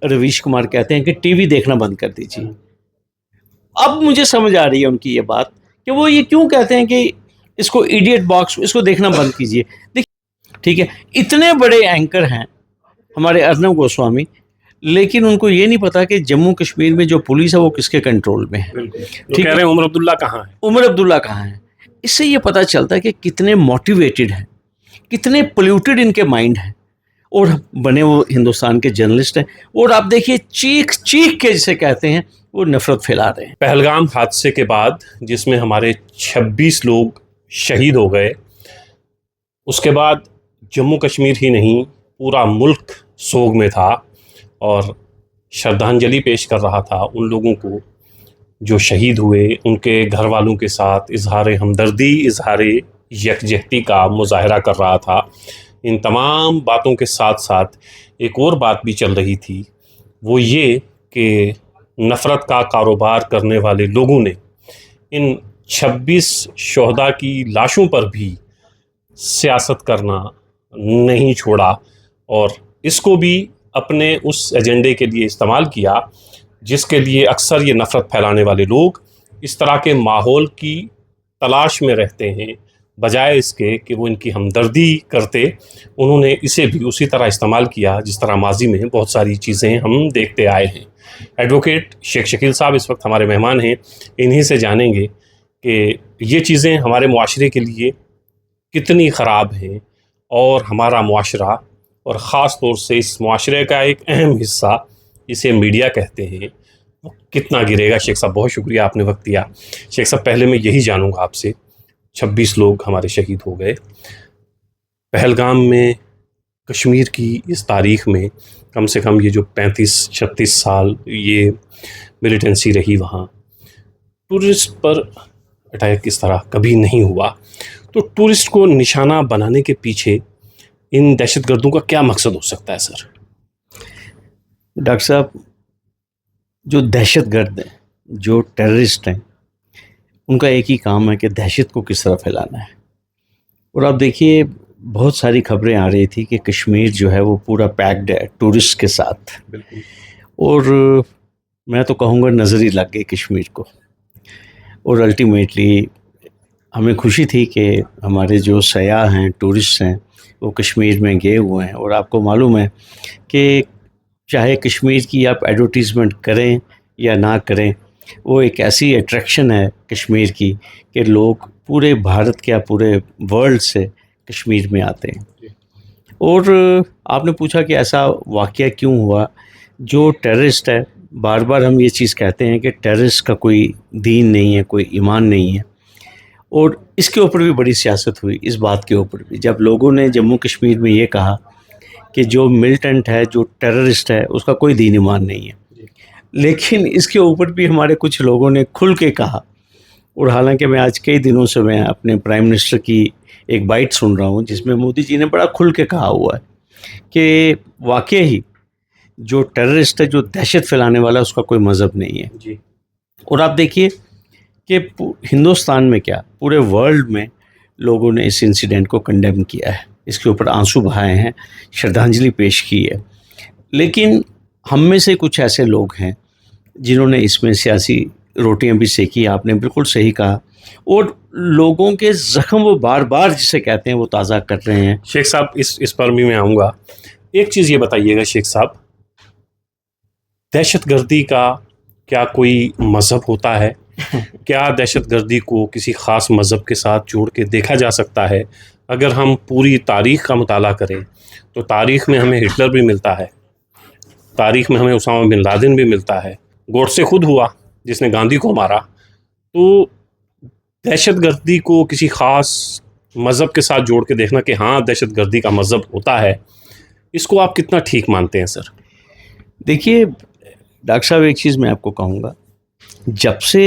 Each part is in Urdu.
رویش کمار کہتے ہیں کہ ٹی وی دیکھنا بند کر دیجیے. اب مجھے سمجھ آ رہی ہے ان کی یہ بات کہ وہ یہ کیوں کہتے ہیں کہ اس کو ایڈیٹ باکس اس کو دیکھنا بند کیجیے. دیکھیے ٹھیک ہے، اتنے بڑے اینکر ہیں ہمارے ارنب گوسوامی، لیکن ان کو یہ نہیں پتا کہ جموں کشمیر میں جو پولیس ہے وہ کس کے کنٹرول میں ہے. کہہ رہے ہیں عمر عبداللہ کہاں ہے؟ عمر عبداللہ کہاں ہے؟ اس سے یہ پتہ چلتا ہے کہ کتنے موٹیویٹڈ ہیں، کتنے پولیوٹڈ ان کے مائنڈ ہیں، اور بنے وہ ہندوستان کے جرنلسٹ ہیں. اور آپ دیکھیے چیخ چیخ کے جسے کہتے ہیں وہ نفرت پھیلا رہے ہیں. پہلگام حادثے کے بعد جس میں ہمارے 26 لوگ شہید ہو گئے، اس کے بعد جموں کشمیر ہی نہیں پورا ملک سوگ میں تھا اور شردھانجلی پیش کر رہا تھا ان لوگوں کو جو شہید ہوئے. ان کے گھر والوں کے ساتھ اظہار ہمدردی، اظہار یکجہتی کا مظاہرہ کر رہا تھا. ان تمام باتوں کے ساتھ ساتھ ایک اور بات بھی چل رہی تھی، وہ یہ کہ نفرت کا کاروبار کرنے والے لوگوں نے ان 26 شہداء کی لاشوں پر بھی سیاست کرنا نہیں چھوڑا اور اس کو بھی اپنے اس ایجنڈے کے لیے استعمال کیا جس کے لیے اکثر یہ نفرت پھیلانے والے لوگ اس طرح کے ماحول کی تلاش میں رہتے ہیں. بجائے اس کے کہ وہ ان کی ہمدردی کرتے، انہوں نے اسے بھی اسی طرح استعمال کیا جس طرح ماضی میں بہت ساری چیزیں ہم دیکھتے آئے ہیں. ایڈوکیٹ شیخ شکیل صاحب اس وقت ہمارے مہمان ہیں، انہی سے جانیں گے کہ یہ چیزیں ہمارے معاشرے کے لیے کتنی خراب ہیں اور ہمارا معاشرہ اور خاص طور سے اس معاشرے کا ایک اہم حصہ جسے میڈیا کہتے ہیں وہ کتنا گرے گا. شیخ صاحب بہت شکریہ آپ نے وقت دیا. شیخ صاحب پہلے میں یہی جانوں گا آپ سے، 26 لوگ ہمارے شہید ہو گئے پہلگام میں. کشمیر کی اس تاریخ میں کم سے کم یہ جو 35-36 سال یہ ملیٹنسی رہی، وہاں ٹورسٹ پر اٹیک اس طرح کبھی نہیں ہوا. تو ٹورسٹ کو نشانہ بنانے کے پیچھے ان دہشت گردوں کا کیا مقصد ہو سکتا ہے سر؟ ڈاکٹر صاحب، جو دہشت گرد ہیں، جو ٹیررسٹ ہیں، ان کا ایک ہی کام ہے کہ دہشت کو کس طرح پھیلانا ہے. اور آپ دیکھیے بہت ساری خبریں آ رہی تھی کہ کشمیر جو ہے وہ پورا پیکڈ ہے ٹورسٹ کے ساتھ. بالکل. اور میں تو کہوں گا نظر ہی لگ گئی کشمیر کو. اور الٹیمیٹلی ہمیں خوشی تھی کہ ہمارے جو سیاح ہیں، ٹورسٹ ہیں، وہ کشمیر میں گئے ہوئے ہیں. اور آپ کو معلوم ہے کہ چاہے کشمیر کی آپ ایڈورٹیزمنٹ کریں یا نہ کریں، وہ ایک ایسی اٹریکشن ہے کشمیر کی کہ لوگ پورے بھارت کے یا پورے ورلڈ سے کشمیر میں آتے ہیں. اور آپ نے پوچھا کہ ایسا واقعہ کیوں ہوا. جو ٹیررسٹ ہے، بار بار ہم یہ چیز کہتے ہیں کہ ٹیررسٹ کا کوئی دین نہیں ہے، کوئی ایمان نہیں ہے. اور اس کے اوپر بھی بڑی سیاست ہوئی، اس بات کے اوپر بھی، جب لوگوں نے جموں کشمیر میں یہ کہا کہ جو ملیٹنٹ ہے، جو ٹیررسٹ ہے، اس کا کوئی دین ایمان نہیں ہے. لیکن اس کے اوپر بھی ہمارے کچھ لوگوں نے کھل کے کہا. اور حالانکہ میں آج کئی دنوں سے میں اپنے پرائم منسٹر کی ایک بائٹ سن رہا ہوں جس میں مودی جی نے بڑا کھل کے کہا ہوا ہے کہ واقعی جو ٹیررسٹ ہے، جو دہشت پھیلانے والا ہے، اس کا کوئی مذہب نہیں ہے. جی. اور آپ دیکھیے کہ ہندوستان میں کیا پورے ورلڈ میں لوگوں نے اس انسیڈنٹ کو کنڈیم کیا ہے، اس کے اوپر آنسو بہائے ہیں، شردھانجلی پیش کی ہے. لیکن ہم میں سے کچھ ایسے لوگ ہیں جنہوں نے اس میں سیاسی روٹیاں بھی سیکی. آپ نے بالکل صحیح کہا. اور لوگوں کے زخم وہ بار بار جسے کہتے ہیں وہ تازہ کر رہے ہیں. شیخ صاحب اس پر بھی میں آؤں گا. ایک چیز یہ بتائیے گا شیخ صاحب، دہشت گردی کا کیا کوئی مذہب ہوتا ہے؟ کیا دہشت گردی کو کسی خاص مذہب کے ساتھ جوڑ کے دیکھا جا سکتا ہے؟ اگر ہم پوری تاریخ کا مطالعہ کریں تو تاریخ میں ہمیں ہٹلر بھی ملتا ہے، تاریخ میں ہمیں اسامہ بن لادن بھی ملتا ہے، گوڈسے خود ہوا جس نے گاندھی کو مارا. تو دہشت گردی کو کسی خاص مذہب کے ساتھ جوڑ کے دیکھنا کہ ہاں دہشت گردی کا مذہب ہوتا ہے، اس کو آپ کتنا ٹھیک مانتے ہیں سر؟ دیکھیے ڈاکٹر صاحب، ایک چیز میں آپ کو کہوں گا، جب سے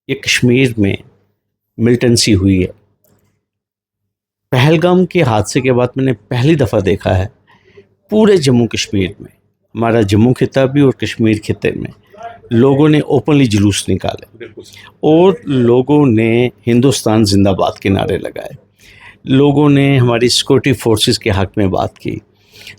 یہ کشمیر میں ملیٹنسی ہوئی ہے، پہلگام کے حادثے کے بعد میں نے پہلی دفعہ دیکھا ہے پورے جموں کشمیر میں، ہمارا جموں خطہ بھی اور کشمیر خطے میں، لوگوں نے اوپنلی جلوس نکالے اور لوگوں نے ہندوستان زندہ باد کے نعرے لگائے. لوگوں نے ہماری سیکورٹی فورسز کے حق میں بات کی.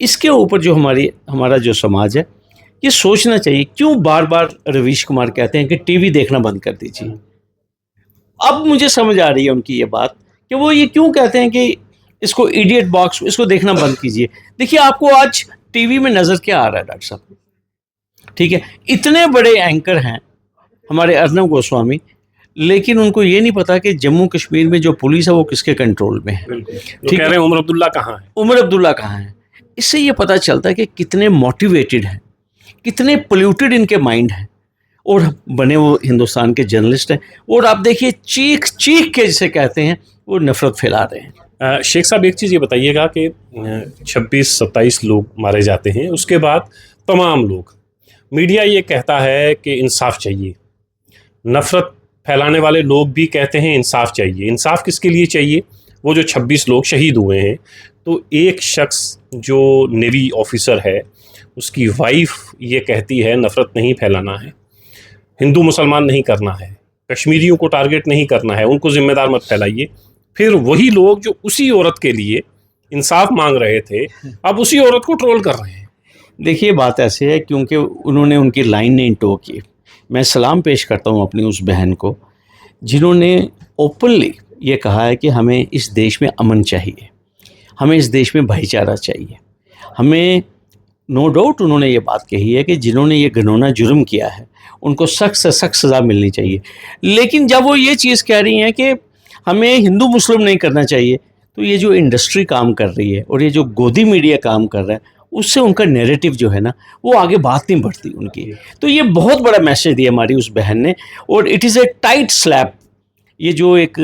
اس کے اوپر جو ہمارا جو سماج ہے یہ سوچنا چاہیے. کیوں بار بار رویش کمار کہتے ہیں کہ ٹی وی دیکھنا بند کر دیجیے. اب مجھے سمجھ آ رہی ہے ان کی یہ بات کہ وہ یہ کیوں کہتے ہیں کہ اس کو ایڈیٹ باکس اس کو دیکھنا بند کیجیے. دیکھیے آپ کو آج ٹی وی میں نظر کیا آ رہا ہے ڈاکٹر صاحب؟ ٹھیک ہے, اتنے بڑے اینکر ہیں ہمارے ارنب گوسوامی, لیکن ان کو یہ نہیں پتا کہ جموں کشمیر میں جو پولیس ہے وہ کس کے کنٹرول میں ہے. ٹھیک ہے, عمر عبداللہ کہاں ہے؟ عمر عبداللہ کہاں ہیں؟ اس سے یہ پتہ چلتا ہے کہ کتنے موٹیویٹڈ ہیں, کتنے پولیوٹڈ ان کے مائنڈ ہیں, اور بنے وہ ہندوستان کے جرنلسٹ ہیں. اور آپ دیکھیے چیخ چیخ کے جسے کہتے ہیں وہ نفرت پھیلا رہے ہیں. شیخ صاحب ایک چیز یہ بتائیے گا کہ 26-27 لوگ مارے جاتے ہیں, اس کے بعد تمام لوگ, میڈیا یہ کہتا ہے کہ انصاف چاہیے, نفرت پھیلانے والے لوگ بھی کہتے ہیں انصاف چاہیے. انصاف کس کے لیے چاہیے؟ وہ جو 26 لوگ شہید ہوئے ہیں, تو ایک شخص جو نیوی آفیسر ہے اس کی وائف یہ کہتی ہے نفرت نہیں پھیلانا ہے, ہندو مسلمان نہیں کرنا ہے, کشمیریوں کو ٹارگٹ نہیں کرنا ہے, ان کو ذمہ دار مت پھیلائیے. پھر وہی لوگ جو اسی عورت کے لیے انصاف مانگ رہے تھے اب اسی عورت کو ٹرول کر رہے ہیں. دیکھیے بات ایسے ہے کیونکہ انہوں نے ان کی لائن نہیں ٹو کی. میں سلام پیش کرتا ہوں اپنی اس بہن کو جنہوں نے اوپنلی یہ کہا ہے کہ ہمیں اس دیش میں امن چاہیے, ہمیں اس دیش میں بھائی چارہ چاہیے. ہمیں نو ڈاؤٹ انہوں نے یہ بات کہی ہے کہ جنہوں نے یہ گھنونا جرم کیا ہے ان کو سخت سے سخت سزا ملنی چاہیے. لیکن جب وہ یہ چیز کہہ رہی ہیں کہ ہمیں ہندو مسلم نہیں کرنا چاہیے, تو یہ جو انڈسٹری کام کر رہی ہے اور یہ جو گودی میڈیا کام کر رہا ہے اس سے ان کا نیریٹو جو ہے نا وہ آگے بات نہیں بڑھتی ان کی. تو یہ بہت بڑا میسج دیا ہماری اس بہن نے, اور it is a tight slip. یہ جو ایک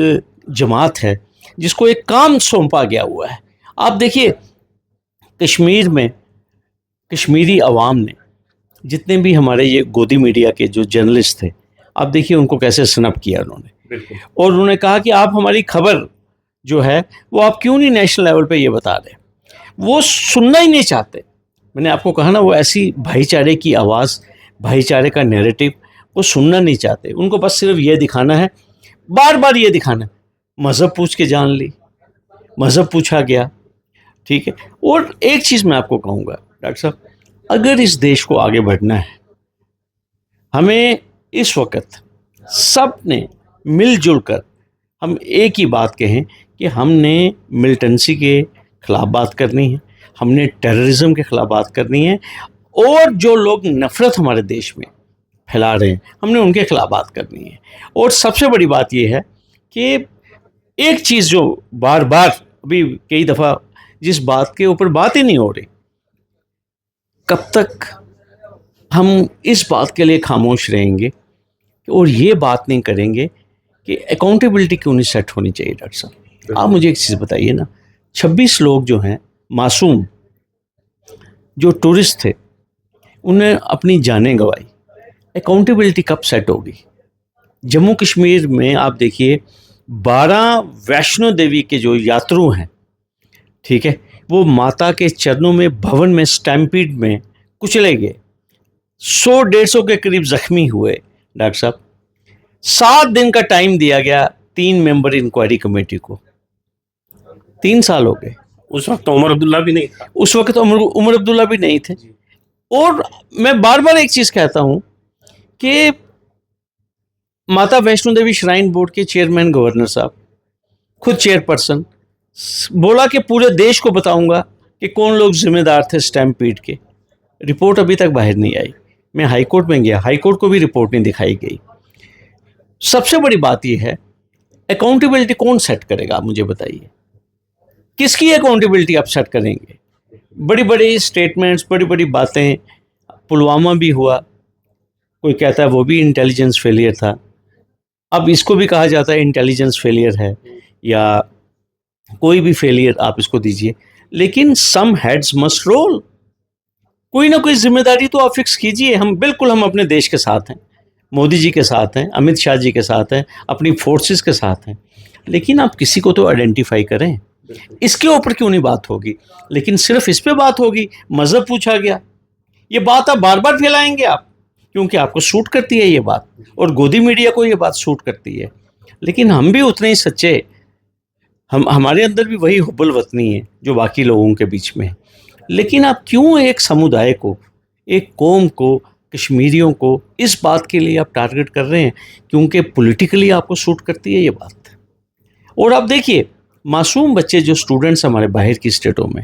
جماعت ہے جس کو ایک کام سونپا گیا ہوا ہے. آپ دیکھیے کشمیر میں کشمیری عوام نے جتنے بھی ہمارے یہ گودی میڈیا کے جو جرنلسٹ تھے, آپ دیکھیے ان کو کیسے سنپ کیا انہوں نے, اور انہوں نے کہا کہ آپ ہماری خبر جو ہے وہ آپ کیوں نہیں نیشنل لیول پہ یہ بتا دیں. وہ سننا ہی نہیں چاہتے. میں نے آپ کو کہا نا وہ ایسی بھائی چارے کی آواز, بھائی چارے کا نیریٹو وہ سننا نہیں چاہتے. ان کو بس صرف یہ دکھانا ہے, بار بار یہ دکھانا ہے, مذہب پوچھ کے جان لی, مذہب پوچھا گیا. ٹھیک ہے, اور ایک چیز میں آپ کو کہوں گا ڈاکٹر صاحب, اگر اس دیش کو آگے بڑھنا ہے ہمیں اس وقت سب نے مل جل کر ہم ایک ہی بات کہیں کہ ہم نے ملٹنسی کے خلاف بات کرنی ہے, ہم نے ٹیررزم کے خلاف بات کرنی ہے, اور جو لوگ نفرت ہمارے دیش میں پھیلا رہے ہیں ہم نے ان کے خلاف بات کرنی ہے. اور سب سے بڑی بات یہ ہے کہ ایک چیز جو بار بار ابھی کئی دفعہ جس بات کے اوپر بات ہی نہیں ہو رہی, کب تک ہم اس بات کے لیے خاموش رہیں گے اور یہ بات نہیں کریں گے کہ اکاؤنٹیبلٹی کیوں نہیں سیٹ ہونی چاہیے. ڈاکٹر صاحب آپ مجھے ایک چیز بتائیے نا, 26 لوگ جو ہیں معصوم جو ٹورسٹ تھے انہیں اپنی جانیں گنوائی, اکاؤنٹیبلٹی کب سیٹ ہوگی؟ جموں کشمیر میں آپ دیکھیے 12 ویشنو دیوی کے جو یاترو ہیں, ٹھیک ہے, وہ ماتا کے چرنوں میں بھون میں سٹیمپیڈ میں کچلے گئے, 100-150 کے قریب زخمی ہوئے. ڈاکٹر صاحب 7 دن کا ٹائم دیا گیا 3 ممبر انکوائری کمیٹی کو, 3 سال ہو گئے. اس وقت عمر عبداللہ بھی نہیں تھا, اس وقت عمر عبداللہ بھی نہیں تھے. اور میں بار بار ایک چیز کہتا ہوں کہ ماتا ویشنو دیوی شرائن بورڈ کے چیئرمین گورنر صاحب خود چیئر پرسن بولا کہ پورے دیش کو بتاؤں گا کہ کون لوگ ذمہ دار تھے سٹیمپیڈ کے. رپورٹ ابھی تک باہر نہیں آئی. میں ہائی کورٹ میں گیا, ہائی کورٹ کو بھی رپورٹ نہیں دکھائی گئی. سب سے بڑی بات یہ ہے اکاؤنٹیبلٹی کون سیٹ کرے گا, آپ مجھے بتائیے, کس کی اکاؤنٹیبلٹی آپ سیٹ کریں گے؟ بڑی بڑی اسٹیٹمنٹس, بڑی بڑی باتیں, پلوامہ بھی ہوا, کوئی کہتا ہے وہ بھی انٹیلیجنس فیلئر تھا, اب اس کو بھی کہا جاتا ہے انٹیلیجنس فیلئر ہے, یا کوئی بھی فیلئر آپ اس کو دیجئے, لیکن سم ہیڈز مسٹ رول. کوئی نہ کوئی ذمہ داری تو آپ فکس کیجئے. ہم اپنے دیش کے ساتھ ہیں, مودی جی کے ساتھ ہیں, امت شاہ جی کے ساتھ ہیں, اپنی فورسز کے ساتھ ہیں, لیکن آپ کسی کو تو آئیڈینٹیفائی کریں. اس کے اوپر کیوں نہیں بات ہوگی؟ لیکن صرف اس پہ بات ہوگی, مذہب پوچھا گیا, یہ بات آپ بار بار پھیلائیں گے آپ, کیونکہ آپ کو سوٹ کرتی ہے یہ بات, اور گودی میڈیا کو یہ بات سوٹ کرتی ہے. لیکن ہم بھی اتنے ہی سچے, ہمارے اندر بھی وہی حب الوطنی ہے جو باقی لوگوں کے بیچ میں ہے. لیکن آپ کیوں ایک سمودائے کو، ایک قوم کو، کشمیریوں کو اس بات کے لیے آپ ٹارگٹ کر رہے ہیں کیونکہ پولیٹیکلی آپ کو سوٹ کرتی ہے یہ بات؟ اور آپ دیکھیے معصوم بچے جو اسٹوڈنٹس ہمارے باہر کی اسٹیٹوں میں،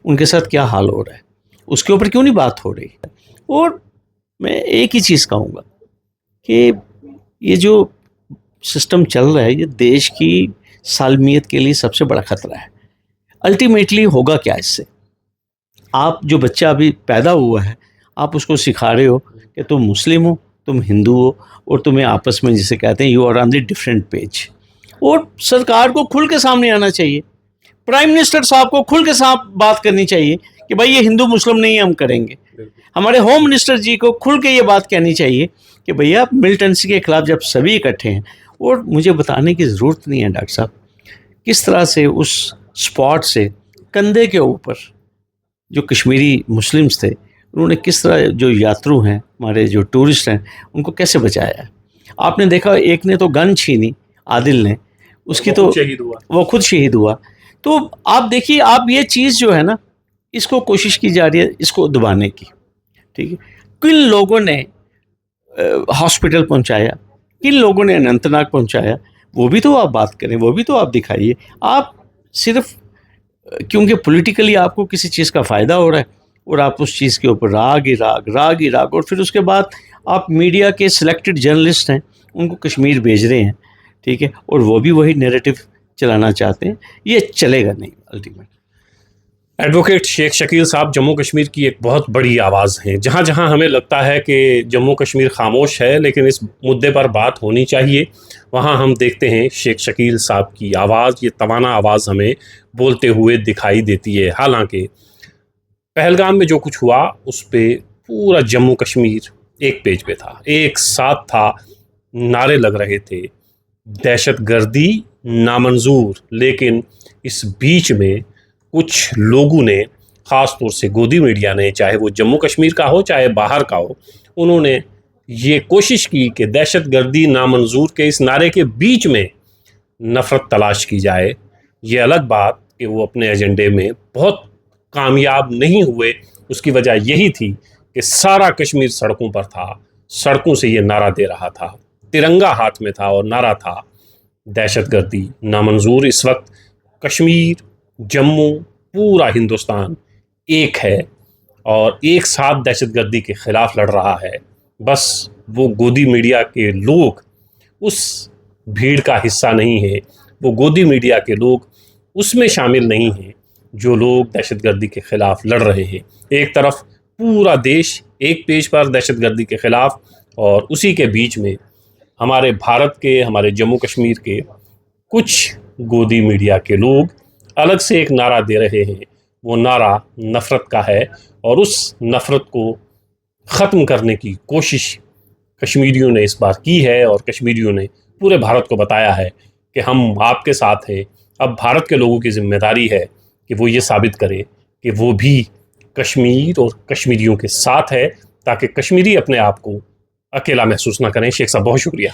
ان کے ساتھ کیا حال ہو رہا ہے، اس کے اوپر کیوں نہیں بات ہو رہی ہے؟ اور میں ایک ہی چیز کہوں گا کہ یہ جو سسٹم چل رہا ہے یہ دیش کی سالمیت کے لیے سب سے بڑا خطرہ ہے۔ الٹیمیٹلی ہوگا کیا اس سے؟ آپ جو بچہ ابھی پیدا ہوا ہے آپ اس کو سکھا رہے ہو کہ تم مسلم ہو، تم ہندو ہو، اور تمہیں آپس میں جسے کہتے ہیں you are on the different page. اور سرکار کو کھل کے سامنے آنا چاہیے، پرائم منسٹر صاحب کو کھل کے ساتھ بات کرنی چاہیے کہ بھائی یہ ہندو مسلم نہیں ہم کریں گے۔ ہمارے ہوم منسٹر جی کو کھل کے یہ بات کہنی چاہیے کہ بھیا ملٹنسی کے خلاف جب سبھی اکٹھے ہیں۔ اور مجھے بتانے کی ضرورت نہیں ہے ڈاکٹر صاحب کس طرح سے اس اسپاٹ سے کندھے کے اوپر جو کشمیری مسلمز تھے انہوں نے کس طرح جو یاترو ہیں ہمارے جو ٹورسٹ ہیں ان کو کیسے بچایا ہے۔ آپ نے دیکھا ایک نے تو گن چھینی، عادل نے، اس کی تو وہ خود شہید ہوا۔ تو آپ دیکھیے آپ یہ چیز جو ہے نا اس کو کوشش کی جا رہی ہے اس کو دبانے کی، ٹھیک ہے۔ کن لوگوں نے ہاسپٹل پہنچایا، کن لوگوں نے اننت ناگ پہنچایا، وہ بھی تو آپ بات کریں، وہ بھی تو آپ دکھائیے۔ آپ صرف کیونکہ پولیٹیکلی آپ کو کسی چیز کا فائدہ ہو رہا ہے اور آپ اس چیز کے اوپر راگ ہی راگ، اور پھر اس کے بعد آپ میڈیا کے سلیکٹڈ جرنلسٹ ہیں ان کو کشمیر بھیج رہے ہیں، ٹھیک ہے، اور وہ بھی وہی نیریٹو چلانا چاہتے ہیں۔ یہ چلے گا نہیں الٹیمیٹ۔ ایڈوکیٹ شیخ شکیل صاحب جموں کشمیر کی ایک بہت بڑی آواز ہیں۔ جہاں جہاں ہمیں لگتا ہے کہ جموں کشمیر خاموش ہے لیکن اس مدعے پر بات ہونی چاہیے، وہاں ہم دیکھتے ہیں شیخ شکیل صاحب کی آواز، یہ توانا آواز ہمیں بولتے ہوئے دکھائی دیتی ہے۔ حالانکہ پہلگام میں جو کچھ ہوا اس پہ پورا جموں کشمیر ایک پیج پہ تھا، ایک ساتھ تھا، نعرے لگ رہے تھے، دہشت گردی نامنظور۔ لیکن اس بیچ میں کچھ لوگوں نے، خاص طور سے گودی میڈیا نے، چاہے وہ جموں کشمیر کا ہو چاہے باہر کا ہو، انہوں نے یہ کوشش کی کہ دہشت گردی نامنظور کے اس نعرے کے بیچ میں نفرت تلاش کی جائے۔ یہ الگ بات کہ وہ اپنے ایجنڈے میں بہت کامیاب نہیں ہوئے، اس کی وجہ یہی تھی کہ سارا کشمیر سڑکوں پر تھا، سڑکوں سے یہ نعرہ دے رہا تھا، ترنگا ہاتھ میں تھا اور نعرہ تھا دہشت گردی نامنظور۔ اس وقت کشمیر، جموں، پورا ہندوستان ایک ہے اور ایک ساتھ دہشت گردی کے خلاف لڑ رہا ہے۔ بس وہ گودی میڈیا کے لوگ اس بھیڑ کا حصہ نہیں ہیں، وہ گودی میڈیا کے لوگ اس میں شامل نہیں ہیں جو لوگ دہشت گردی کے خلاف لڑ رہے ہیں۔ ایک طرف پورا دیش ایک پیج پر دہشت گردی کے خلاف، اور اسی کے بیچ میں ہمارے بھارت کے، ہمارے جموں کشمیر کے کچھ گودی میڈیا کے لوگ الگ سے ایک نعرہ دے رہے ہیں۔ وہ نعرہ نفرت کا ہے اور اس نفرت کو ختم کرنے کی کوشش کشمیریوں نے اس بار کی ہے، اور کشمیریوں نے پورے بھارت کو بتایا ہے کہ ہم آپ کے ساتھ ہیں۔ اب بھارت کے لوگوں کی ذمہ داری ہے کہ وہ یہ ثابت کرے کہ وہ بھی کشمیر اور کشمیریوں کے ساتھ ہے، تاکہ کشمیری اپنے آپ کو اکیلا محسوس نہ کریں۔ شیخ صاحب بہت شکریہ۔